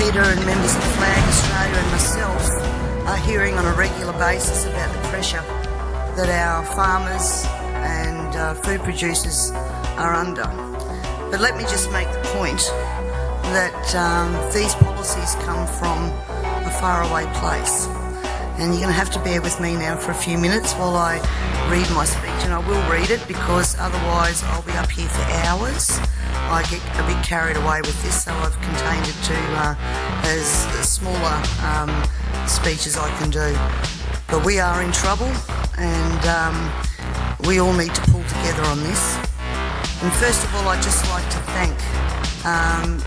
Peter and members of Flag Australia and myself are hearing on a regular basis about the pressure that our farmers and food producers are under. But let me just make the point that these policies come from a faraway place. And you're going to have to bear with me now for a few minutes while I read my speech, and I will read it because otherwise I'll be up here for hours. I get a bit carried away with this, so I've contained it to as smaller speech as I can do. But we are in trouble, and we all need to pull together on this. And first of all, I'd just like to thank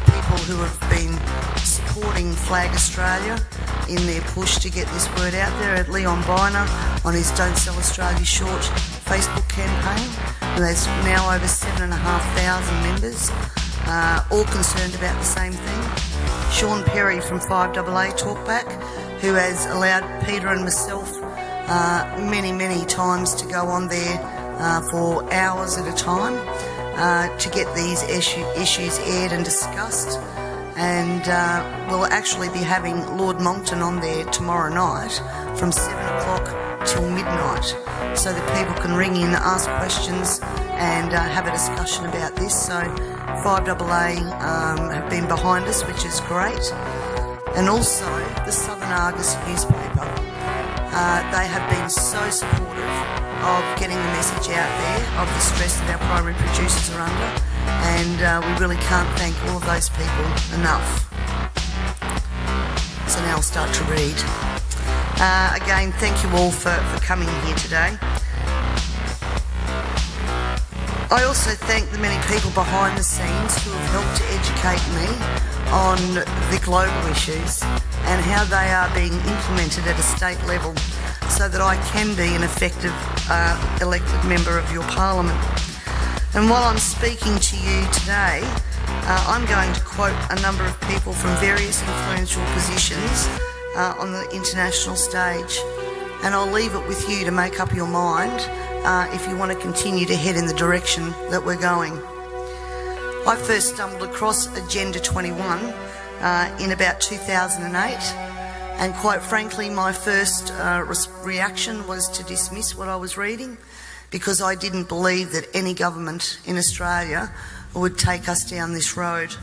people who have been supporting Flag Australia in their push to get this word out there. At Leon Biner on his Don't Sell Australia Short Facebook campaign, and there's now over 7,500 members, all concerned about the same thing. Sean Perry from 5AA Talkback, who has allowed Peter and myself many times to go on there for hours at a time to get these issues aired and discussed. And we'll actually be having Lord Monckton on there tomorrow night from 7 o'clock till midnight, so that people can ring in, ask questions and have a discussion about this. So 5AA have been behind us, which is great. And also the Southern Argus newspaper. They have been so supportive of getting the message out there of the stress that our primary producers are under, and we really can't thank all of those people enough. So now I'll start to read. Again, thank you all for coming here today. I also thank the many people behind the scenes who have helped to educate me on the global issues and how they are being implemented at a state level, so that I can be an effective elected member of your parliament. And while I'm speaking to you today, I'm going to quote a number of people from various influential positions on the international stage, and I'll leave it with you to make up your mind if you want to continue to head in the direction that we're going. I first stumbled across Agenda 21 in about 2008. And quite frankly, my first reaction was to dismiss what I was reading, because I didn't believe that any government in Australia would take us down this road.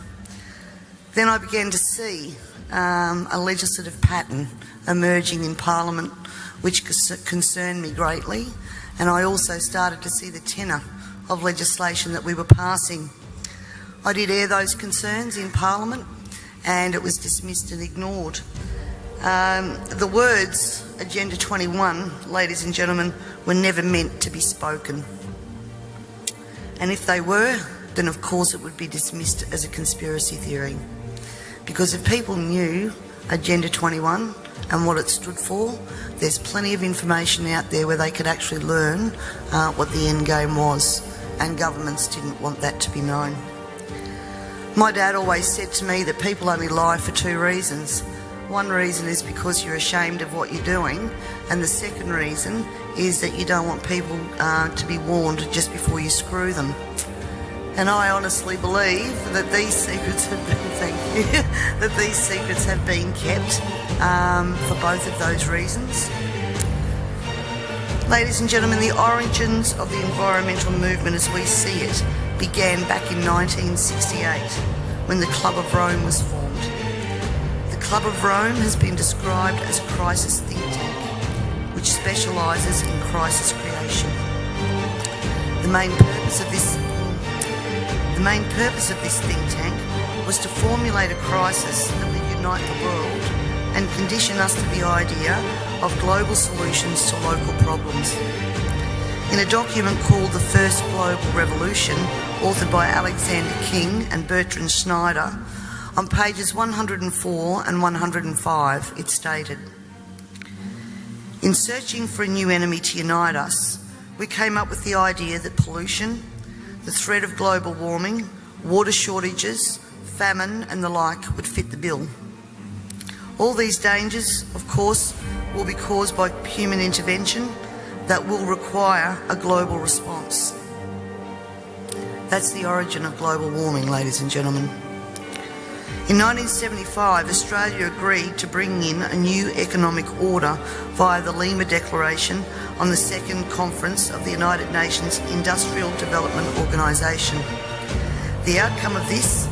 Then I began to see a legislative pattern emerging in Parliament, which concerned me greatly, and I also started to see the tenor of legislation that we were passing. I did air those concerns in Parliament, and it was dismissed and ignored. The words Agenda 21, ladies and gentlemen, were never meant to be spoken. And if they were, then of course it would be dismissed as a conspiracy theory. Because if people knew Agenda 21 and what it stood for, there's plenty of information out there where they could actually learn what the end game was, and governments didn't want that to be known. My dad always said to me that people only lie for two reasons. One reason is because you're ashamed of what you're doing, and the second reason is that you don't want people to be warned just before you screw them. And I honestly believe that these secrets have been, that these secrets have been kept for both of those reasons. Ladies and gentlemen, the origins of the environmental movement as we see it began back in 1968, when the Club of Rome was formed. The Club of Rome has been described as a crisis think tank, which specialises in crisis creation. The main purpose of this think tank was to formulate a crisis that would unite the world and condition us to the idea of global solutions to local problems. In a document called The First Global Revolution, authored by Alexander King and Bertrand Schneider, on pages 104 and 105, it stated, "In searching for a new enemy to unite us, we came up with the idea that pollution, the threat of global warming, water shortages, famine and the like would fit the bill. All these dangers, of course, will be caused by human intervention that will require a global response." That's the origin of global warming, ladies and gentlemen. In 1975, Australia agreed to bring in a new economic order via the Lima Declaration on the Second Conference of the United Nations Industrial Development Organisation. The outcome of this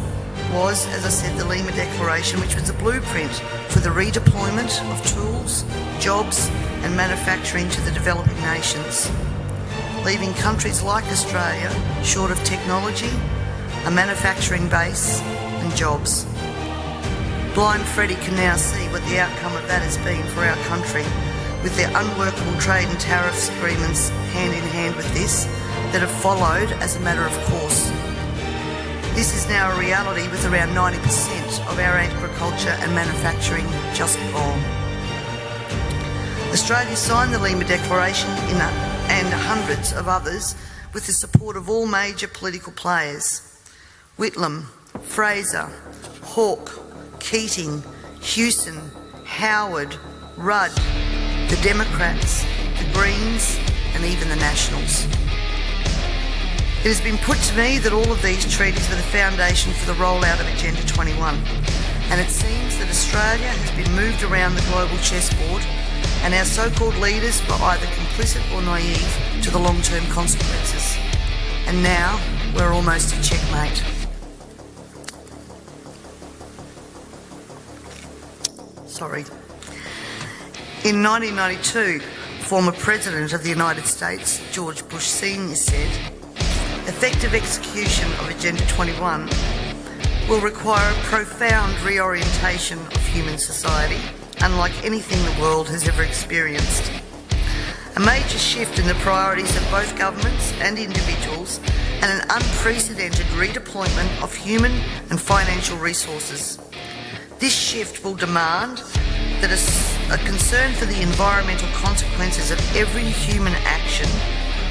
was, as I said, the Lima Declaration, which was a blueprint for the redeployment of tools, jobs and manufacturing to the developing nations, leaving countries like Australia short of technology, a manufacturing base and jobs. Blind Freddie can now see what the outcome of that has been for our country, with their unworkable trade and tariffs agreements hand in hand with this that have followed as a matter of course. This is now a reality, with around 90% of our agriculture and manufacturing just gone. Australia signed the Lima Declaration and hundreds of others with the support of all major political players: Whitlam, Fraser, Hawke, Keating, Hewson, Howard, Rudd, the Democrats, the Greens and even the Nationals. It has been put to me that all of these treaties were the foundation for the rollout of Agenda 21, and it seems that Australia has been moved around the global chessboard, and our so-called leaders were either complicit or naive to the long-term consequences. And now we're almost at checkmate. In 1992, former President of the United States, George Bush Sr. said, "Effective execution of Agenda 21 will require a profound reorientation of human society, unlike anything the world has ever experienced. A major shift in the priorities of both governments and individuals, and an unprecedented redeployment of human and financial resources. This shift will demand that a concern for the environmental consequences of every human action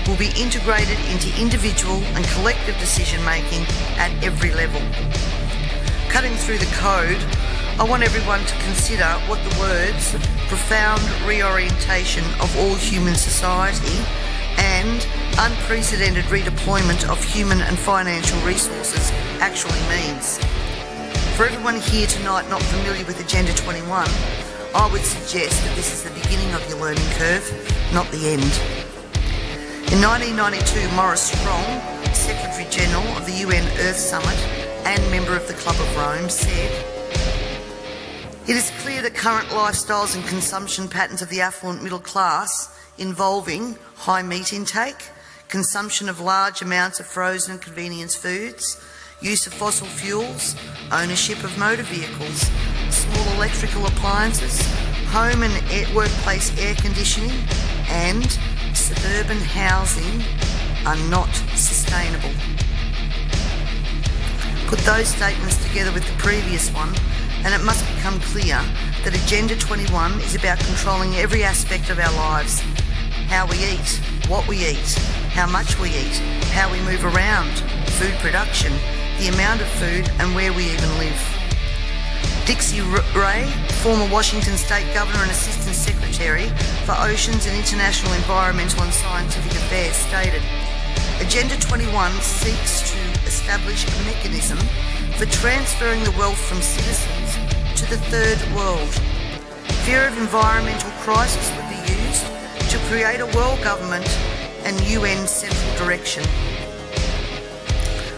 will be integrated into individual and collective decision-making at every level." Cutting through the code, I want everyone to consider what the words "profound reorientation of all human society" and "unprecedented redeployment of human and financial resources" actually means. For everyone here tonight not familiar with Agenda 21, I would suggest that this is the beginning of your learning curve, not the end. In 1992, Maurice Strong, Secretary General of the UN Earth Summit and member of the Club of Rome, said, "It is clear that current lifestyles and consumption patterns of the affluent middle class, involving high meat intake, consumption of large amounts of frozen and convenience foods, use of fossil fuels, ownership of motor vehicles, small electrical appliances, home and workplace air conditioning, and suburban housing are not sustainable." Put those statements together with the previous one, and it must become clear that Agenda 21 is about controlling every aspect of our lives: how we eat, what we eat, how much we eat, how we move around, food production, the amount of food, and where we even live. Dixie Ray, former Washington State Governor and Assistant Secretary for Oceans and International Environmental and Scientific Affairs, stated, "Agenda 21 seeks to establish a mechanism for transferring the wealth from citizens to the third world. Fear of environmental crisis would be used to create a world government and UN central direction."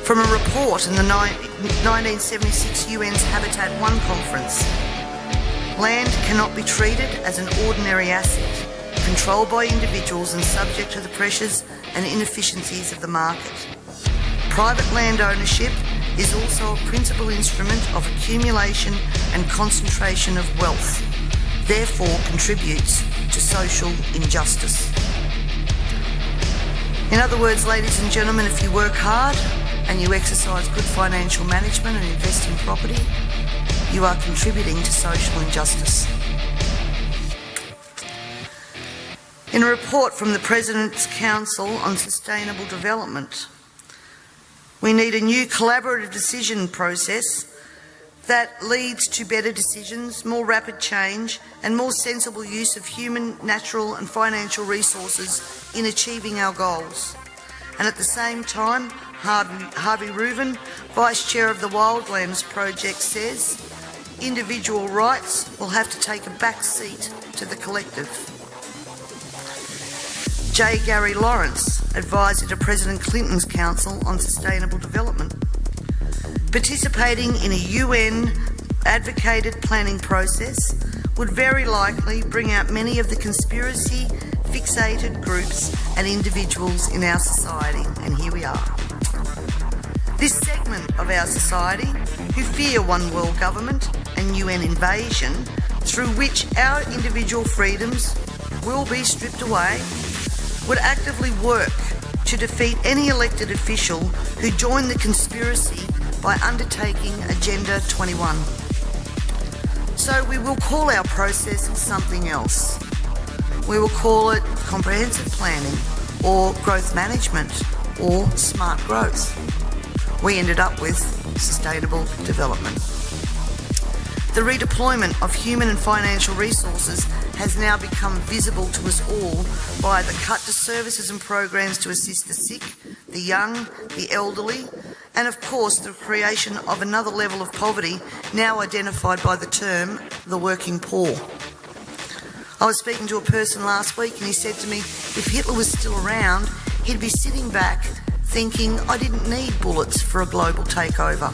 From a report in the 1976 UN's Habitat I conference, land cannot be treated as an ordinary asset, controlled by individuals and subject to the pressures and inefficiencies of the market. Private land ownership is also a principal instrument of accumulation and concentration of wealth, therefore contributes to social injustice. In other words, ladies and gentlemen, if you work hard and you exercise good financial management and invest in property, you are contributing to social injustice. In a report from the President's Council on Sustainable Development, we need a new collaborative decision process that leads to better decisions, more rapid change, and more sensible use of human, natural and financial resources in achieving our goals, and at the same time Harvey Reuven, Vice Chair of the Wildlands Project, says individual rights will have to take a back seat to the collective. J. Gary Lawrence, advisor to President Clinton's Council on Sustainable Development. Participating in a UN advocated planning process would very likely bring out many of the conspiracy fixated groups and individuals in our society, and here we are. This segment of our society, who fear one world government and UN invasion, through which our individual freedoms will be stripped away, would actively work to defeat any elected official who joined the conspiracy by undertaking Agenda 21. So we will call our process something else. We will call it comprehensive planning or growth management or smart growth. We ended up with sustainable development. The redeployment of human and financial resources has now become visible to us all by the cut to services and programs to assist the sick, the young, the elderly, and of course the creation of another level of poverty now identified by the term the working poor. I was speaking to a person last week and he said to me, if Hitler was still around, he'd be sitting back thinking, I didn't need bullets for a global takeover.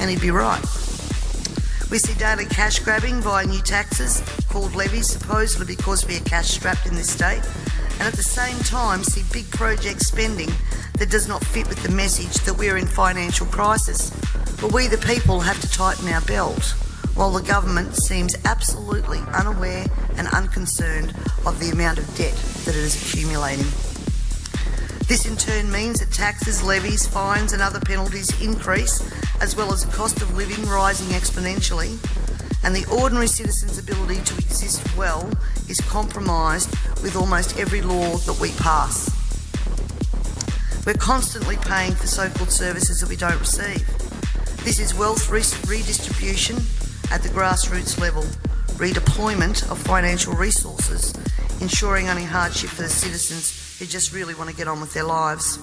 And he'd be right. We see daily cash grabbing via new taxes called levies, supposedly because we are cash strapped in this state, and at the same time see big project spending that does not fit with the message that we're in financial crisis. But we the people have to tighten our belt, while the government seems absolutely unaware and unconcerned of the amount of debt that it is accumulating. This in turn means that taxes, levies, fines and other penalties increase, as well as the cost of living rising exponentially, and the ordinary citizen's ability to exist well is compromised with almost every law that we pass. We're constantly paying for so-called services that we don't receive. This is wealth redistribution at the grassroots level, redeployment of financial resources, ensuring only hardship for the citizens who just really want to get on with their lives.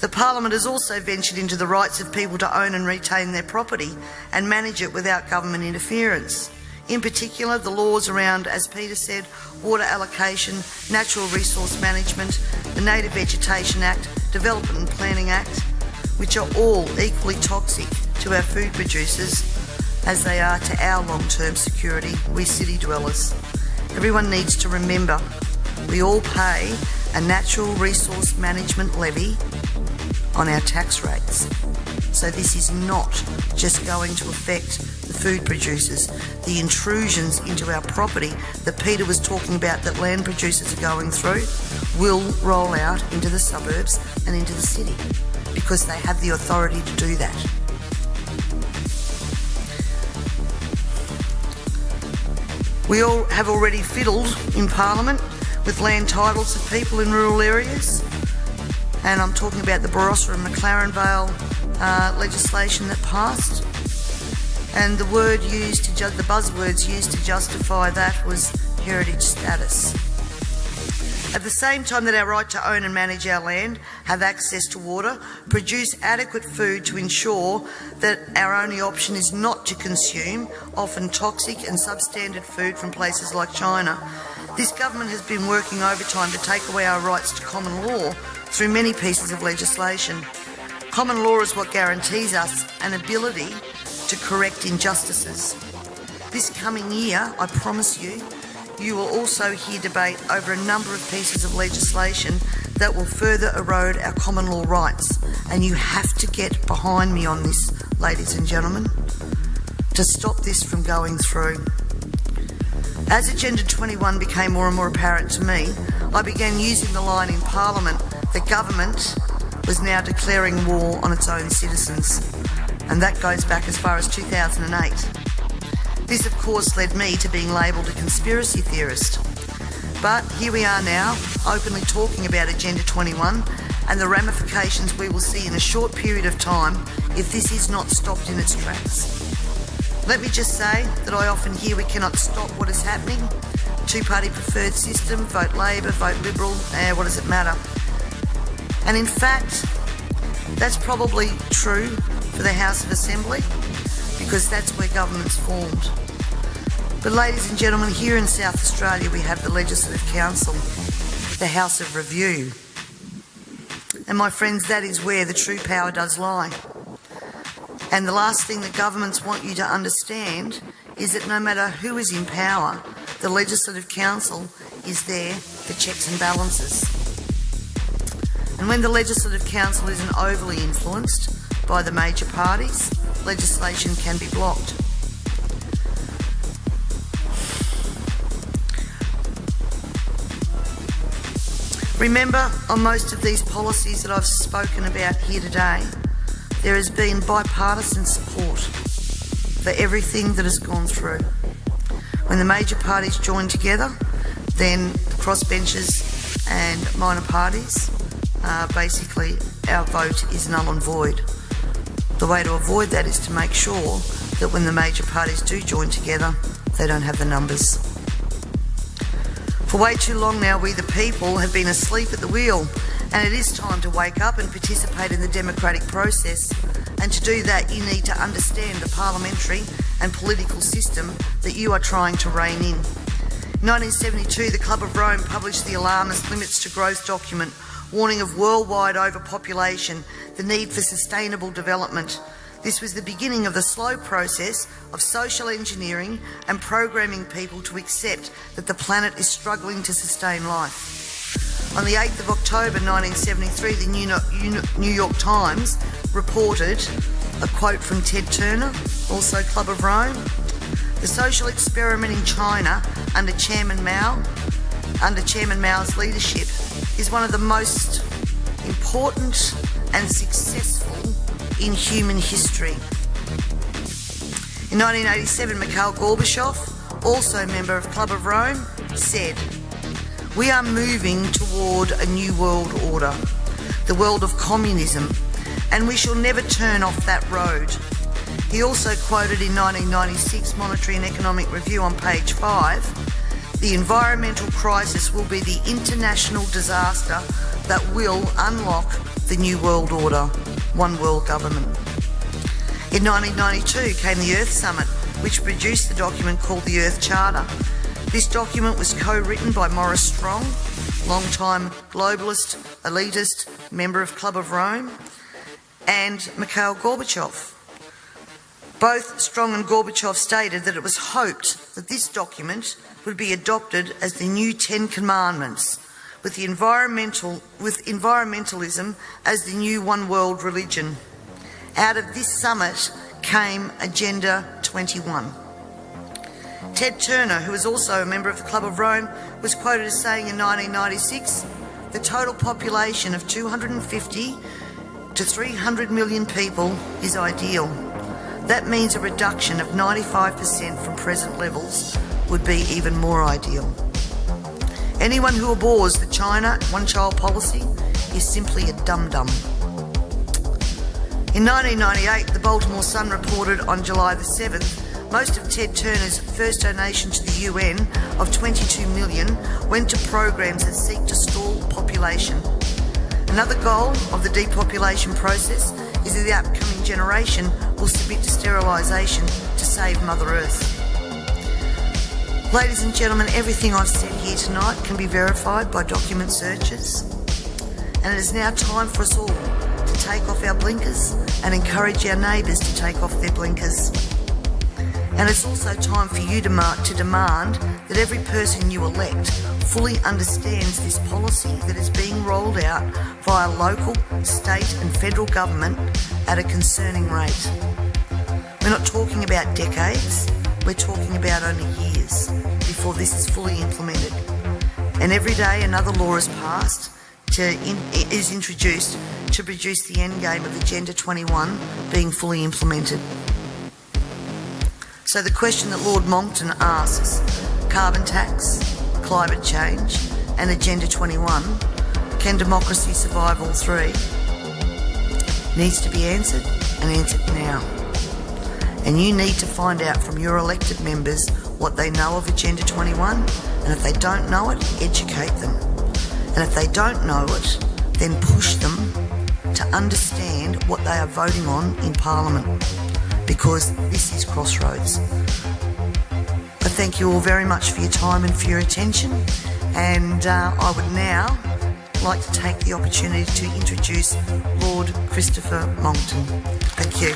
The Parliament has also ventured into the rights of people to own and retain their property and manage it without government interference. In particular, the laws around, as Peter said, water allocation, natural resource management, the Native Vegetation Act, Development and Planning Act, which are all equally toxic to our food producers as they are to our long-term security, we city dwellers. Everyone needs to remember we all pay a natural resource management levy on our tax rates. So this is not just going to affect the food producers. The intrusions into our property that Peter was talking about that land producers are going through will roll out into the suburbs and into the city because they have the authority to do that. We all have already fiddled in Parliament with land titles of people in rural areas, and I'm talking about the Barossa and McLaren Vale legislation that passed, and the buzzwords used to justify that was heritage status. At the same time that our right to own and manage our land, have access to water, produce adequate food to ensure that our only option is not to consume often toxic and substandard food from places like China, this government has been working overtime to take away our rights to common law through many pieces of legislation. Common law is what guarantees us an ability to correct injustices. This coming year, I promise you, you will also hear debate over a number of pieces of legislation that will further erode our common law rights. And you have to get behind me on this, ladies and gentlemen, to stop this from going through. As Agenda 21 became more and more apparent to me, I began using the line in Parliament that government was now declaring war on its own citizens. And that goes back as far as 2008. This, of course, led me to being labelled a conspiracy theorist. But here we are now, openly talking about Agenda 21 and the ramifications we will see in a short period of time if this is not stopped in its tracks. Let me just say that I often hear we cannot stop what is happening. Two-party preferred system, vote Labor, vote Liberal, what does it matter? And in fact, That's probably true for the House of Assembly because that's where government's formed. But ladies and gentlemen, here in South Australia we have the Legislative Council, the House of Review. And my friends, that is where the true power does lie. And the last thing that governments want you to understand is that no matter who is in power, the Legislative Council is there for checks and balances. And when the Legislative Council isn't overly influenced by the major parties, legislation can be blocked. Remember, on most of these policies that I've spoken about here today, there has been bipartisan support for everything that has gone through. When the major parties join together, then the crossbenchers and minor parties, basically our vote is null and void. The way to avoid that is to make sure that when the major parties do join together, they don't have the numbers. For way too long now, we the people have been asleep at the wheel, and it is time to wake up and participate in the democratic process. And to do that, you need to understand the parliamentary and political system that you are trying to rein in. In 1972, the Club of Rome published the alarmist Limits to Growth document, warning of worldwide overpopulation, the need for sustainable development. This was the beginning of the slow process of social engineering and programming people to accept that the planet is struggling to sustain life. On the 8th of October 1973, the New York Times reported a quote from Ted Turner, also Club of Rome. The social experiment in China under Chairman Mao's leadership is one of the most important and successful in human history. In 1987, Mikhail Gorbachev, also a member of Club of Rome, said, "We are moving toward a new world order, the world of communism, and we shall never turn off that road." He also quoted in 1996 Monetary and Economic Review on page 5, "The environmental crisis will be the international disaster that will unlock the new world order, one world government." In 1992 came the Earth Summit, which produced the document called the Earth Charter. This document was co-written by Maurice Strong, long-time globalist, elitist, member of Club of Rome, and Mikhail Gorbachev. Both Strong and Gorbachev stated that it was hoped that this document would be adopted as the new 10 Commandments, with environmentalism as the new one world religion. Out of this summit came Agenda 21. Ted Turner, who was also a member of the Club of Rome, was quoted as saying in 1996, "The total population of 250 to 300 million people is ideal. That means a reduction of 95% from present levels would be even more ideal. Anyone who abhors the China one-child policy is simply a dum-dum." In 1998, the Baltimore Sun reported on July the 7th, most of Ted Turner's first donation to the UN of $22 million went to programs that seek to stall population. Another goal of the depopulation process is that the upcoming generation will submit to sterilisation to save Mother Earth. Ladies and gentlemen, everything I've said here tonight can be verified by document searches, and it is now time for us all to take off our blinkers and encourage our neighbours to take off their blinkers. And it's also time for you to demand that every person you elect fully understands this policy that is being rolled out via local, state and federal government at a concerning rate. We're not talking about decades, we're talking about only years before this is fully implemented. And every day another law is passed, is introduced to produce the end game of Agenda 21 being fully implemented. So the question that Lord Monckton asks, carbon tax, climate change and Agenda 21, can democracy survive all three? Needs to be answered, and answered now. And you need to find out from your elected members what they know of Agenda 21, and if they don't know it, educate them. And if they don't know it, then push them to understand what they are voting on in Parliament, because this is crossroads. I thank you all very much for your time and for your attention, and I would now like to take the opportunity to introduce Lord Christopher Monckton. Thank you.